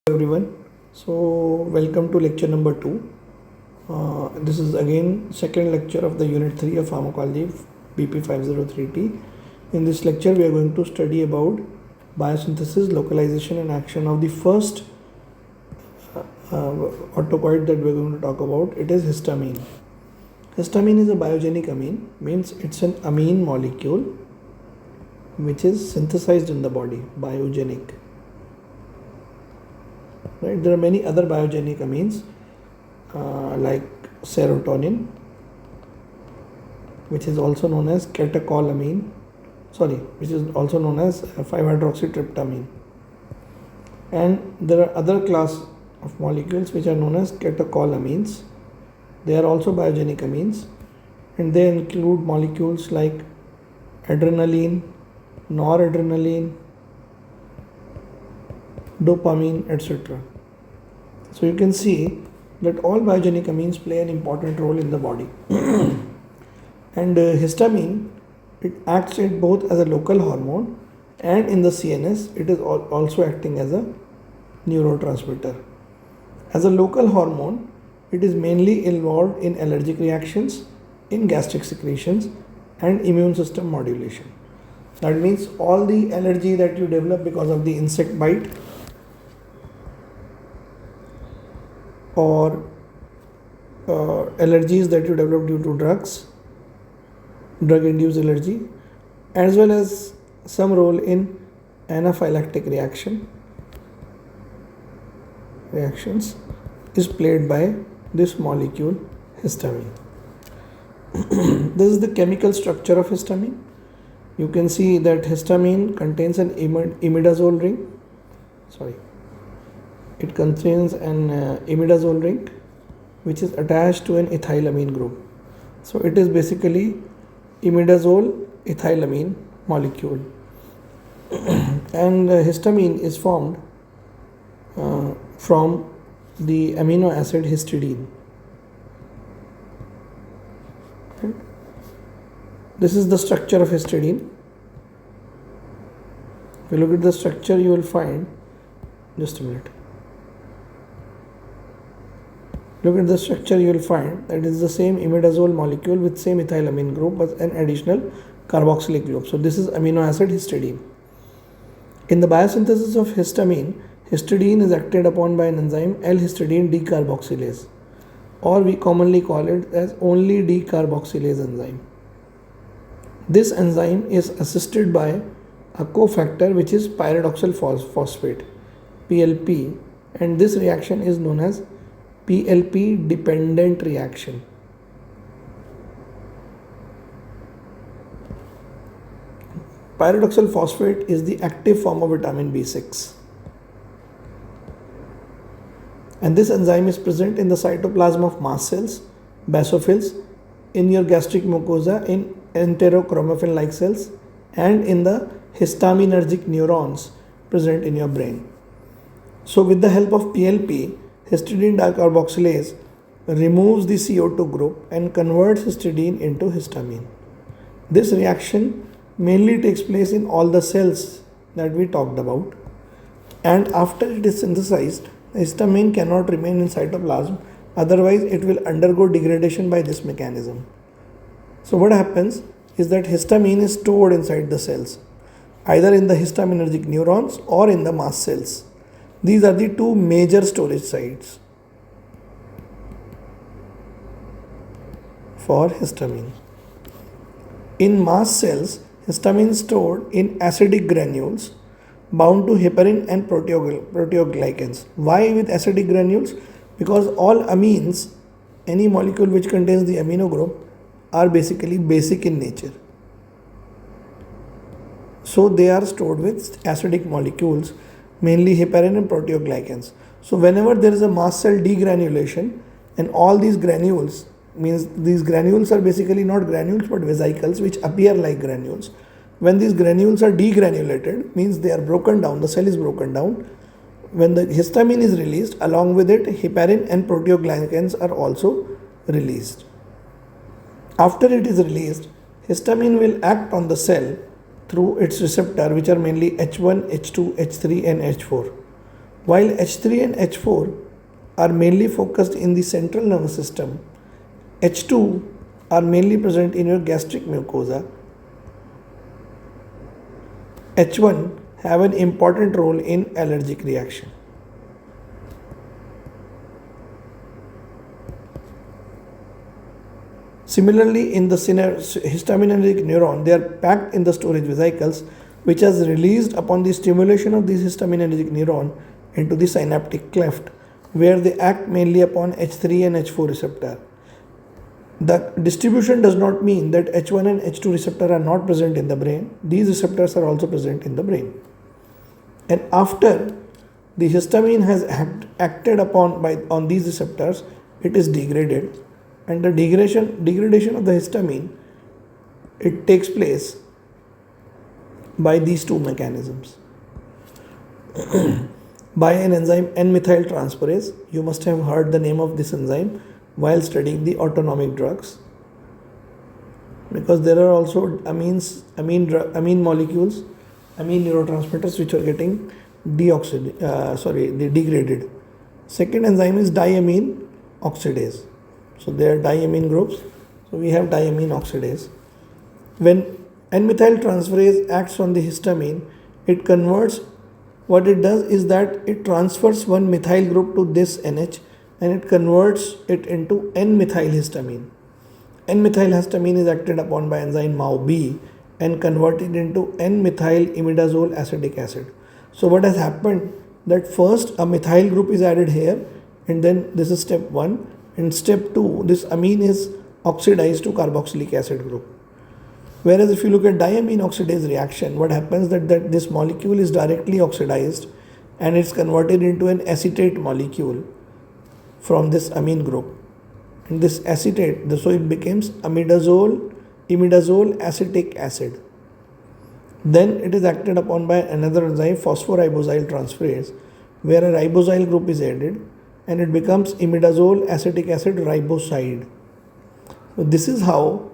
Everyone, so welcome to lecture number 2. This is again second lecture of the unit 3 of pharmacology, BP503T. In this lecture we are going to study about biosynthesis, localization and action of the first autocoid that we are going to talk about. It is histamine. Histamine is a biogenic amine, means it's an amine molecule which is synthesized in the body, biogenic. Right? There are many other biogenic amines like serotonin, which is also known as catecholamine, which is also known as 5-hydroxytryptamine. And there are other class of molecules which are known as catecholamines. They are also biogenic amines, and they include molecules like adrenaline, noradrenaline, dopamine, etc. So you can see that all biogenic amines play an important role in the body. And histamine, it acts both as a local hormone and in the CNS it is also acting as a neurotransmitter. As a local hormone, it is mainly involved in allergic reactions, in gastric secretions and immune system modulation. That means all the allergy that you develop because of the insect bite or allergies that you develop due to drug-induced allergy, as well as some role in anaphylactic reactions is played by this molecule histamine. This is the chemical structure of histamine. You can see that histamine contains an imidazole ring. It contains an imidazole ring which is attached to an ethylamine group. So it is basically imidazole ethylamine molecule. And histamine is formed from the amino acid histidine. Okay. This is the structure of histidine. If you look at the structure, you will find, just a minute. Look at the structure, you will find that it is the same imidazole molecule with same ethylamine group but an additional carboxylic group. So this is amino acid histidine. In the biosynthesis of histamine, histidine is acted upon by an enzyme L-histidine decarboxylase, or we commonly call it as only decarboxylase enzyme. This enzyme is assisted by a cofactor which is pyridoxal phosphate, PLP, and this reaction is known as PLP dependent reaction. Pyridoxal phosphate is the active form of vitamin B6, and this enzyme is present in the cytoplasm of mast cells, basophils, in your gastric mucosa, in enterochromaffin like cells, and in the histaminergic neurons present in your brain. So with the help of PLP, histidine dicarboxylase removes the CO2 group and converts histidine into histamine. This reaction mainly takes place in all the cells that we talked about, and after it is synthesized, histamine cannot remain in cytoplasm, otherwise it will undergo degradation by this mechanism. So what happens is that histamine is stored inside the cells, either in the histaminergic neurons or in the mast cells. These are the two major storage sites for histamine. In mast cells, histamine is stored in acidic granules bound to heparin and proteoglycans. Why with acidic granules? Because all amines, any molecule which contains the amino group, are basically basic in nature. So they are stored with acidic molecules, mainly heparin and proteoglycans. So whenever there is a mast cell degranulation, and all these granules, means these granules are basically not granules but vesicles which appear like granules. When these granules are degranulated, means they are broken down, the cell is broken down. When the histamine is released, along with it heparin and proteoglycans are also released. After it is released, histamine will act on the cell through its receptor, which are mainly H1, H2, H3 and H4. While H3 and H4 are mainly focused in the central nervous system, H2 are mainly present in your gastric mucosa. H1 have an important role in allergic reaction. Similarly, in the histaminergic neuron, they are packed in the storage vesicles, which has released upon the stimulation of these histaminergic neuron into the synaptic cleft, where they act mainly upon H3 and H4 receptor. The distribution does not mean that H1 and H2 receptor are not present in the brain. These receptors are also present in the brain. And after the histamine has acted upon on these receptors, it is degraded, and the degradation of the histamine, it takes place by these two mechanisms. By an enzyme N-methyl transferase. You must have heard the name of this enzyme while studying the autonomic drugs, because there are also amine molecules, amine neurotransmitters which are getting degraded. Second enzyme is diamine oxidase. So there are diamine groups. So we have diamine oxidase. When N-methyl transferase acts on the histamine, it converts. What it does is that it transfers one methyl group to this NH, and it converts it into N-methyl histamine. N-methyl histamine is acted upon by enzyme MAO-B and converted into N-methyl imidazole acetic acid. So what has happened, that first a methyl group is added here, and then this is step 1. In step 2, this amine is oxidized to carboxylic acid group. Whereas if you look at diamine oxidase reaction, what happens that this molecule is directly oxidized and it's converted into an acetate molecule from this amine group. And this acetate, so it becomes imidazole acetic acid. Then it is acted upon by another enzyme, phosphoribosyl transferase, where a ribosyl group is added, and it becomes imidazole acetic acid riboside. So this is how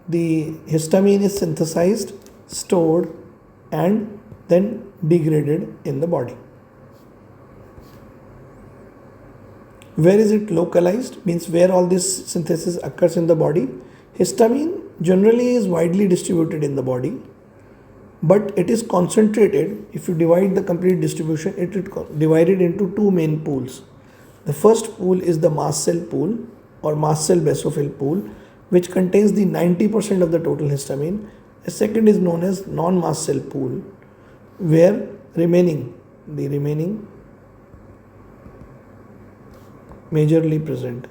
the histamine is synthesized, stored, and then degraded in the body. Where is it localized? Means where all this synthesis occurs in the body. Histamine generally is widely distributed in the body, but it is concentrated. If you divide the complete distribution, it is divided into two main pools. The first pool is the mast cell pool or mast cell basophil pool, which contains the 90% of the total histamine. The second is known as non-mast cell pool, where the remaining majorly present.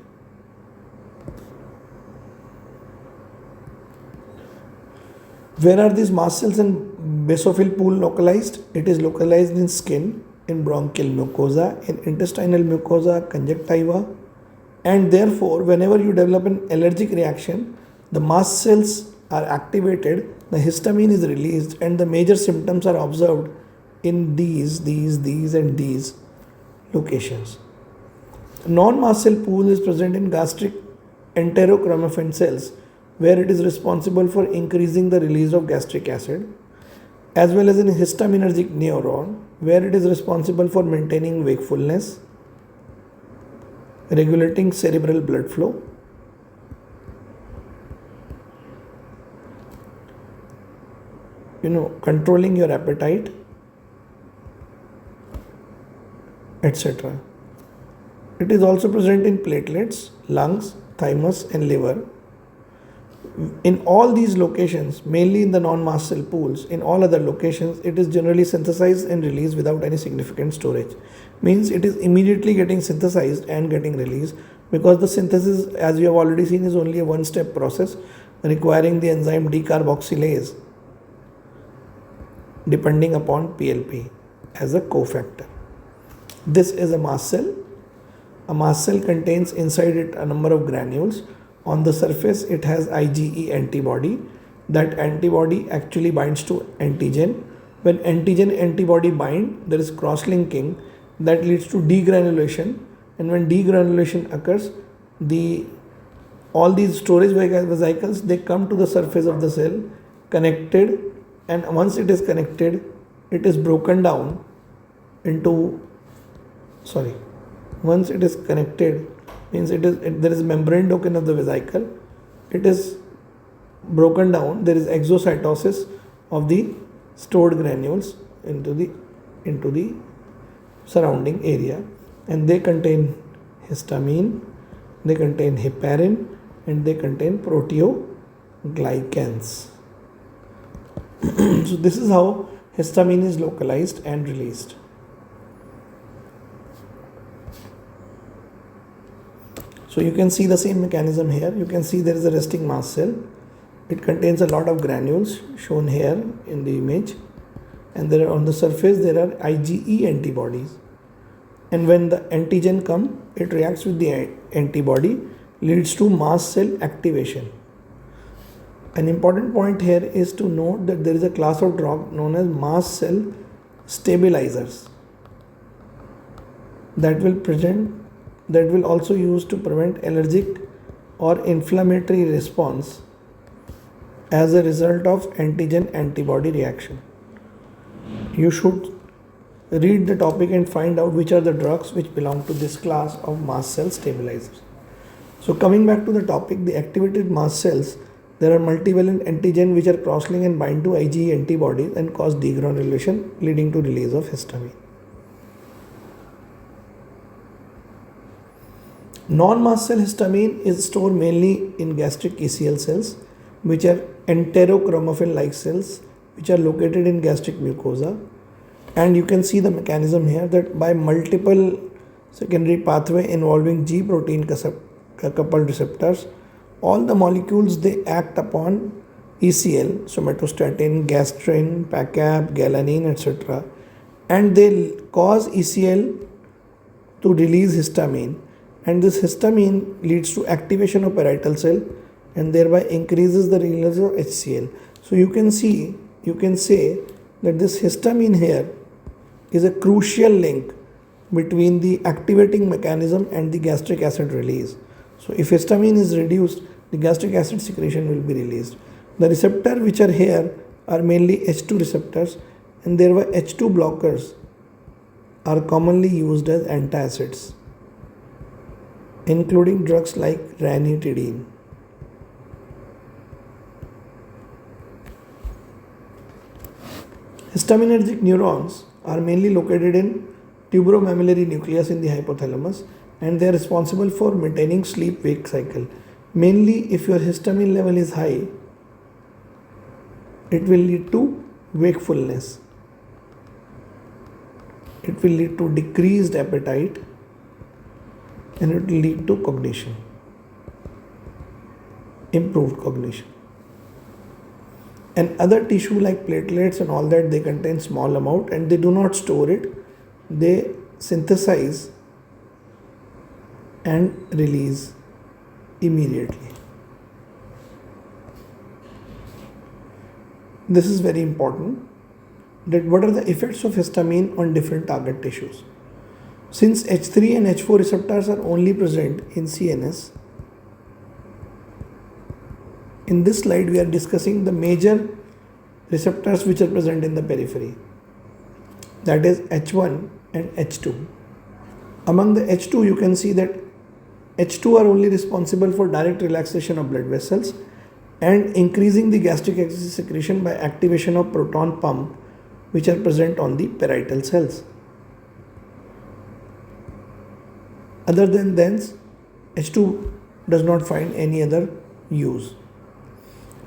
Where are these mast cells and basophil pool localized? It is localized in skin, in bronchial mucosa, in intestinal mucosa, conjunctiva, and therefore whenever you develop an allergic reaction, the mast cells are activated, the histamine is released, and the major symptoms are observed in these and these locations. Non-mast cell pool is present in gastric enterochromaffin cells, where it is responsible for increasing the release of gastric acid, as well as in histaminergic neuron, where it is responsible for maintaining wakefulness, regulating cerebral blood flow, controlling your appetite, etc. It is also present in platelets, lungs, thymus, and liver. In all these locations, mainly in the non-mast cell pools, in all other locations, it is generally synthesized and released without any significant storage. Means it is immediately getting synthesized and getting released, because the synthesis, as you have already seen, is only a one-step process requiring the enzyme decarboxylase depending upon PLP as a cofactor. This is a mast cell. A mast cell contains inside it a number of granules. On the surface, it has IgE antibody. That antibody actually binds to antigen. When antigen-antibody bind, there is cross-linking that leads to degranulation. And when degranulation occurs, all these storage vesicles, they come to the surface of the cell, connected, and once it is connected, it is broken down into sorry, once it is connected, means there is membrane token of the vesicle, it is broken down, there is exocytosis of the stored granules into the surrounding area, and they contain histamine, they contain heparin, and they contain proteoglycans. So this is how histamine is localized and released. So you can see the same mechanism here. You can see there is a resting mast cell. It contains a lot of granules shown here in the image, and there are, on the surface there are IgE antibodies, and when the antigen comes, it reacts with the antibody, leads to mast cell activation. An important point here is to note that there is a class of drug known as mast cell stabilizers that will also use to prevent allergic or inflammatory response as a result of antigen antibody reaction. You should read the topic and find out which are the drugs which belong to this class of mast cell stabilizers. So coming back to the topic, the activated mast cells, there are multivalent antigen which are cross-linked and bind to IgE antibodies and cause degranulation, leading to release of histamine. Non-mast cell histamine is stored mainly in gastric ECL cells, which are enterochromaffin-like cells which are located in gastric mucosa. And you can see the mechanism here that by multiple secondary pathway involving G protein coupled receptors, all the molecules they act upon ECL, somatostatin, gastrin, PACAP, galanine, etc., and they cause ECL to release histamine, and this histamine leads to activation of parietal cell and thereby increases the release of HCl. So you can say that this histamine here is a crucial link between the activating mechanism and the gastric acid release. So if histamine is reduced, the gastric acid secretion will be released. The receptors which are here are mainly H2 receptors, and thereby H2 blockers are commonly used as antacids, including drugs like ranitidine. Histaminergic neurons are mainly located in tuberomammillary nucleus in the hypothalamus, and they are responsible for maintaining sleep-wake cycle. Mainly if your histamine level is high, it will lead to wakefulness. It will lead to decreased appetite, and it will lead to cognition, improved cognition. And other tissue like platelets and all that, they contain small amount and they do not store it. They synthesize and release immediately. This is very important, that what are the effects of histamine on different target tissues. Since H3 and H4 receptors are only present in CNS, in this slide we are discussing the major receptors which are present in the periphery, that is H1 and H2. Among the H2, you can see that H2 are only responsible for direct relaxation of blood vessels and increasing the gastric acid secretion by activation of proton pump which are present on the parietal cells. Other than this, H2 does not find any other use.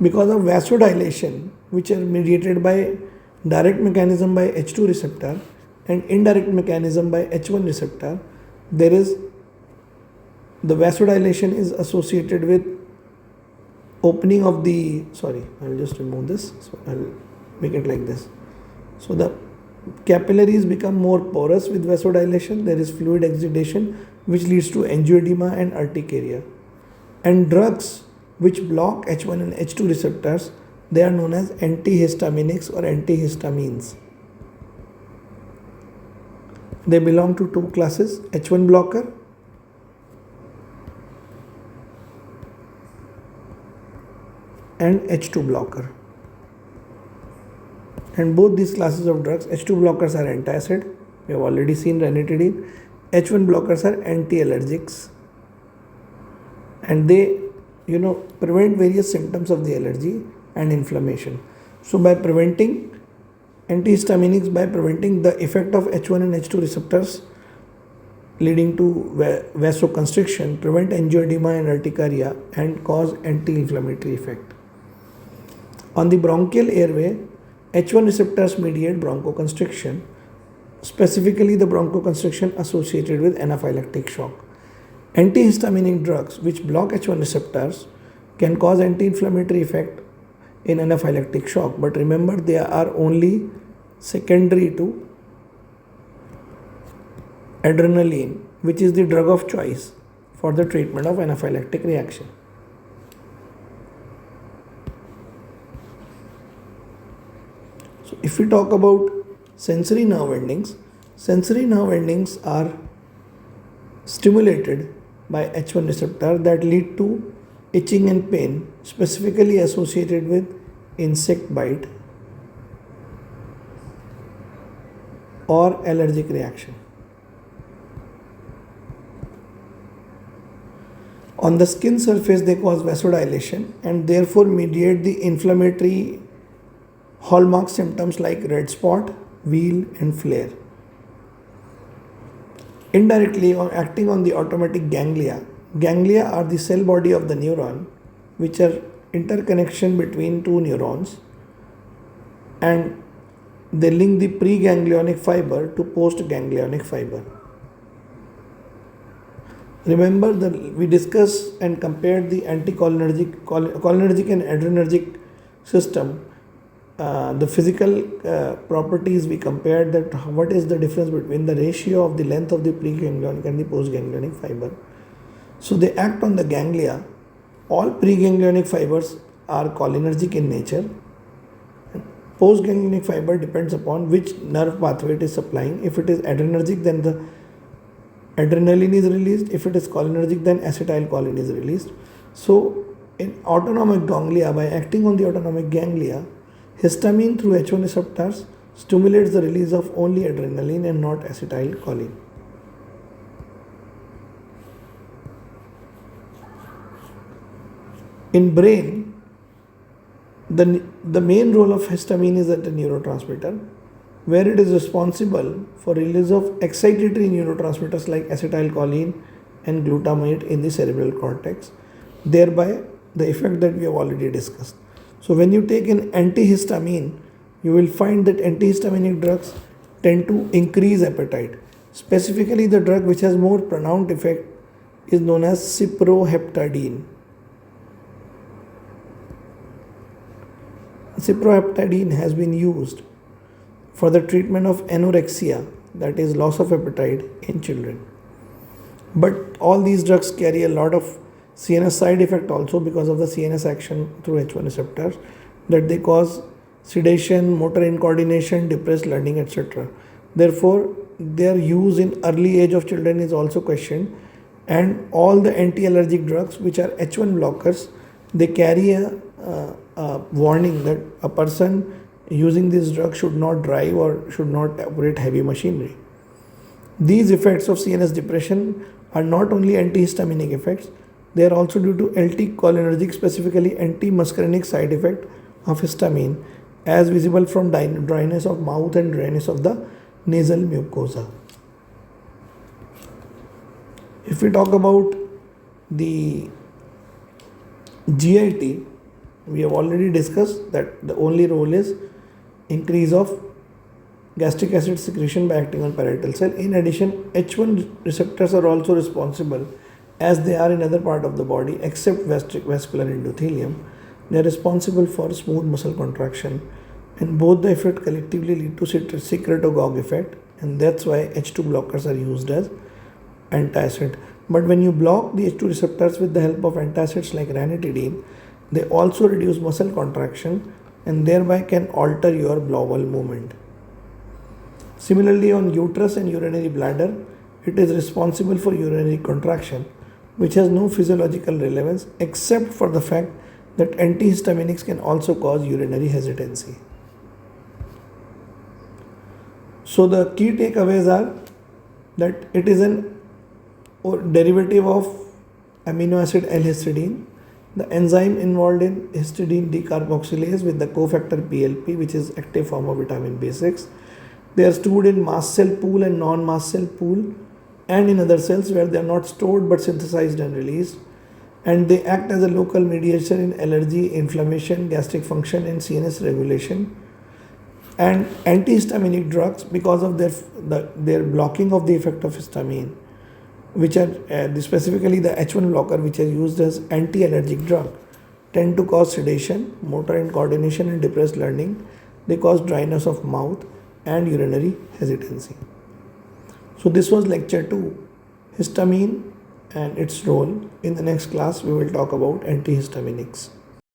Because of vasodilation, which are mediated by direct mechanism by H2 receptor and indirect mechanism by H1 receptor, there is the vasodilation is associated with opening of the, I'll just remove this, so I'll make it like this. So the capillaries become more porous with vasodilation, there is fluid exudation which leads to angioedema and urticaria. And drugs which block H1 and H2 receptors, they are known as antihistaminics or antihistamines. They belong to two classes, H1 blocker and H2 blocker. And both these classes of drugs, H2 blockers are antacid, we have already seen ranitidine, H1 blockers are anti-allergics, and they prevent various symptoms of the allergy and inflammation. So by preventing antihistaminics, by preventing the effect of H1 and H2 receptors leading to vasoconstriction, prevent angioedema and urticaria, and cause anti-inflammatory effect. On the bronchial airway, H1 receptors mediate bronchoconstriction, specifically the bronchoconstriction associated with anaphylactic shock. Antihistaminic drugs which block H1 receptors can cause anti-inflammatory effect in anaphylactic shock, but remember they are only secondary to adrenaline, which is the drug of choice for the treatment of anaphylactic reaction. So if we talk about sensory nerve endings are stimulated by H1 receptor that lead to itching and pain, specifically associated with insect bite or allergic reaction. On the skin surface, they cause vasodilation and therefore mediate the inflammatory hallmark symptoms like red spot, wheal, and flare. Indirectly, or acting on the automatic ganglia are the cell body of the neuron, which are interconnection between two neurons, and they link the preganglionic fiber to postganglionic fiber. Remember that we discussed and compared the cholinergic and adrenergic system. The physical properties we compared, that what is the difference between the ratio of the length of the preganglionic and the postganglionic fiber. So they act on the ganglia. All preganglionic fibers are cholinergic in nature. Postganglionic fiber depends upon which nerve pathway it is supplying. If it is adrenergic, then the adrenaline is released. If it is cholinergic, then acetylcholine is released. So in autonomic ganglia, by acting on the autonomic ganglia, histamine through H1 receptors stimulates the release of only adrenaline and not acetylcholine. In brain, the main role of histamine is as a neurotransmitter, where it is responsible for release of excitatory neurotransmitters like acetylcholine and glutamate in the cerebral cortex, thereby the effect that we have already discussed. So when you take an antihistamine, you will find that antihistaminic drugs tend to increase appetite. Specifically, the drug which has more pronounced effect is known as cyproheptadine. Cyproheptadine has been used for the treatment of anorexia, that is loss of appetite in children. But all these drugs carry a lot of CNS side effect also because of the CNS action through H1 receptors, that they cause sedation, motor incoordination, depressed learning, etc. Therefore, their use in early age of children is also questioned, and all the anti-allergic drugs which are H1 blockers, they carry a warning that a person using this drug should not drive or should not operate heavy machinery. These effects of CNS depression are not only antihistaminic effects, they are also due to anticholinergic, specifically antimuscarinic side effect of histamine, as visible from dryness of mouth and dryness of the nasal mucosa. If we talk about the GIT, we have already discussed that the only role is increase of gastric acid secretion by acting on parietal cell. In addition, H1 receptors are also responsible, as they are in other part of the body except vascular endothelium. They are responsible for smooth muscle contraction, and both the effect collectively lead to secretagogue effect, and that's why H2 blockers are used as antacid. But when you block the H2 receptors with the help of antacids like ranitidine, they also reduce muscle contraction and thereby can alter your bowel movement. Similarly, on uterus and urinary bladder, it is responsible for urinary contraction, which has no physiological relevance except for the fact that antihistaminics can also cause urinary hesitancy. So the key takeaways are that it is an derivative of amino acid L-histidine. The enzyme involved in histidine decarboxylase with the cofactor PLP, which is active form of vitamin B6. They are stored in mast cell pool and non-mast cell pool and in other cells where they are not stored but synthesized and released. And they act as a local mediator in allergy, inflammation, gastric function, and CNS regulation. And antihistaminic drugs, because of their blocking of the effect of histamine, which are specifically the H1 blocker, which are used as anti-allergic drug, tend to cause sedation, motor incoordination, and depressed learning. They cause dryness of mouth and urinary hesitancy. So this was lecture 2, histamine and its role. In the next class we will talk about antihistaminics.